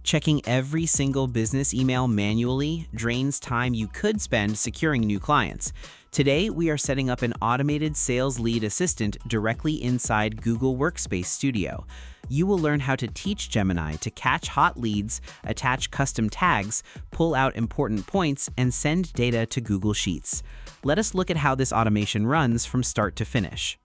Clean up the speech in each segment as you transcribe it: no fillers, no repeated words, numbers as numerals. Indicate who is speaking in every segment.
Speaker 1: Checking every single business email manually drains time you could spend securing new clients. Today, we are setting up an automated sales lead assistant directly inside Google Workspace Studio. You will learn how to teach Gemini to catch hot leads, attach custom tags, pull out important points, and send data to Google Sheets. Let us look at how this automation runs from start to finish.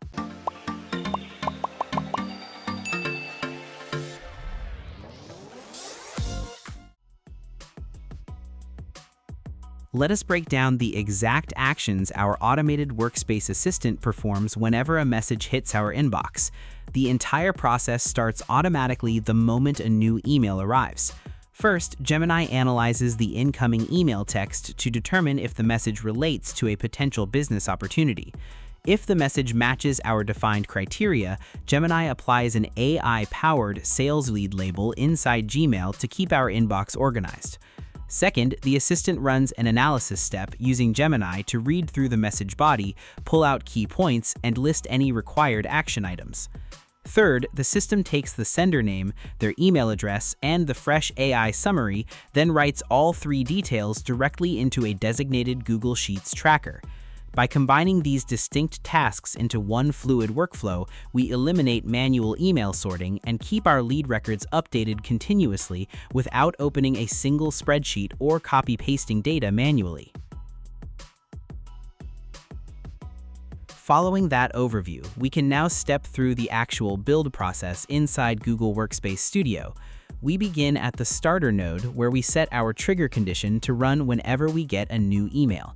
Speaker 1: Let us break down the exact actions our automated workspace assistant performs whenever a message hits our inbox. The entire process starts automatically the moment a new email arrives. First, Gemini analyzes the incoming email text to determine if the message relates to a potential business opportunity. If the message matches our defined criteria, Gemini applies an AI-powered sales lead label inside Gmail to keep our inbox organized. Second, the assistant runs an analysis step using Gemini to read through the message body, pull out key points, and list any required action items. Third, the system takes the sender name, their email address, and the fresh AI summary, then writes all three details directly into a designated Google Sheets tracker. By combining these distinct tasks into one fluid workflow, we eliminate manual email sorting and keep our lead records updated continuously without opening a single spreadsheet or copy-pasting data manually. Following that overview, we can now step through the actual build process inside Google Workspace Studio. We begin at the starter node where we set our trigger condition to run whenever we get a new email.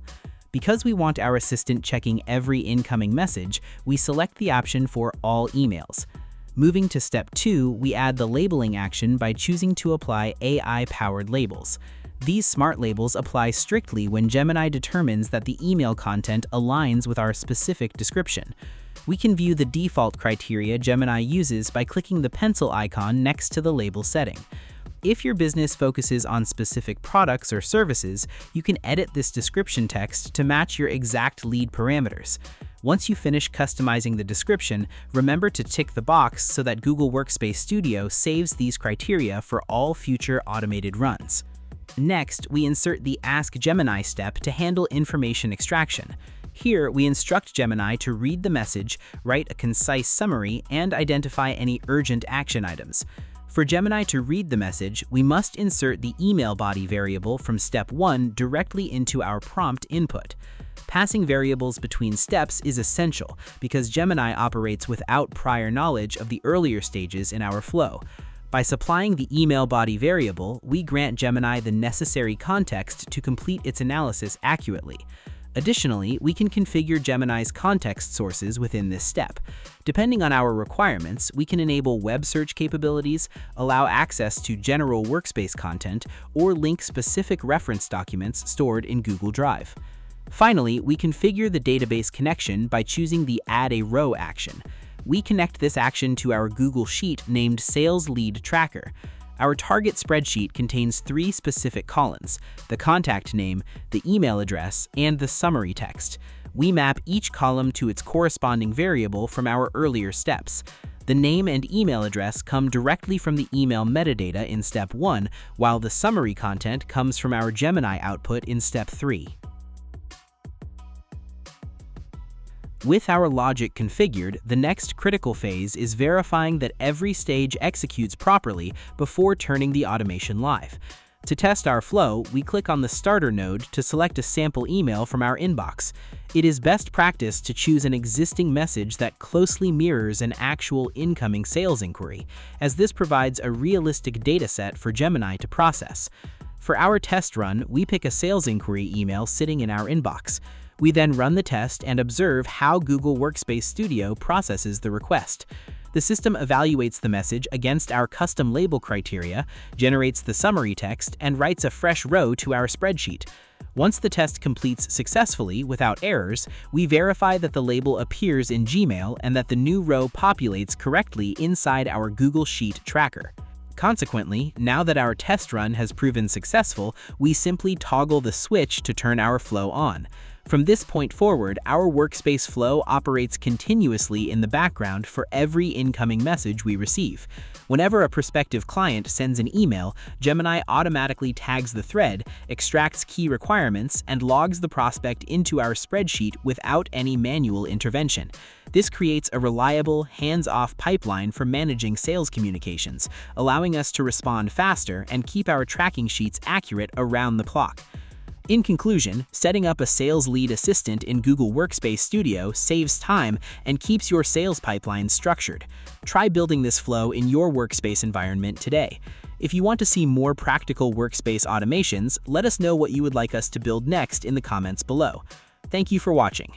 Speaker 1: Because we want our assistant checking every incoming message, we select the option for all emails. Moving to step 2, we add the labeling action by choosing to apply AI-powered labels. These smart labels apply strictly when Gemini determines that the email content aligns with our specific description. We can view the default criteria Gemini uses by clicking the pencil icon next to the label setting. If your business focuses on specific products or services, you can edit this description text to match your exact lead parameters. Once you finish customizing the description, remember to tick the box so that Google Workspace Studio saves these criteria for all future automated runs. Next, we insert the Ask Gemini step to handle information extraction. Here, we instruct Gemini to read the message, write a concise summary, and identify any urgent action items. For Gemini to read the message, we must insert the email body variable from step 1 directly into our prompt input. Passing variables between steps is essential because Gemini operates without prior knowledge of the earlier stages in our flow. By supplying the email body variable, we grant Gemini the necessary context to complete its analysis accurately. Additionally, we can configure Gemini's context sources within this step. Depending on our requirements, we can enable web search capabilities, allow access to general workspace content, or link specific reference documents stored in Google Drive. Finally, we configure the database connection by choosing the Add a Row action. We connect this action to our Google Sheet named Sales Lead Tracker. Our target spreadsheet contains 3 specific columns: the contact name, the email address, and the summary text. We map each column to its corresponding variable from our earlier steps. The name and email address come directly from the email metadata in step 1, while the summary content comes from our Gemini output in step 3. With our logic configured, the next critical phase is verifying that every stage executes properly before turning the automation live. To test our flow, we click on the starter node to select a sample email from our inbox. It is best practice to choose an existing message that closely mirrors an actual incoming sales inquiry, as this provides a realistic dataset for Gemini to process. For our test run, we pick a sales inquiry email sitting in our inbox. We then run the test and observe how Google Workspace Studio processes the request. The system evaluates the message against our custom label criteria, generates the summary text, and writes a fresh row to our spreadsheet. Once the test completes successfully without errors, we verify that the label appears in Gmail and that the new row populates correctly inside our Google Sheet tracker. Consequently, now that our test run has proven successful, we simply toggle the switch to turn our flow on. From this point forward, our workspace flow operates continuously in the background for every incoming message we receive. Whenever a prospective client sends an email, Gemini automatically tags the thread, extracts key requirements, and logs the prospect into our spreadsheet without any manual intervention. This creates a reliable, hands-off pipeline for managing sales communications, allowing us to respond faster and keep our tracking sheets accurate around the clock. In conclusion, setting up a sales lead assistant in Google Workspace Studio saves time and keeps your sales pipeline structured. Try building this flow in your workspace environment today. If you want to see more practical workspace automations, let us know what you would like us to build next in the comments below. Thank you for watching.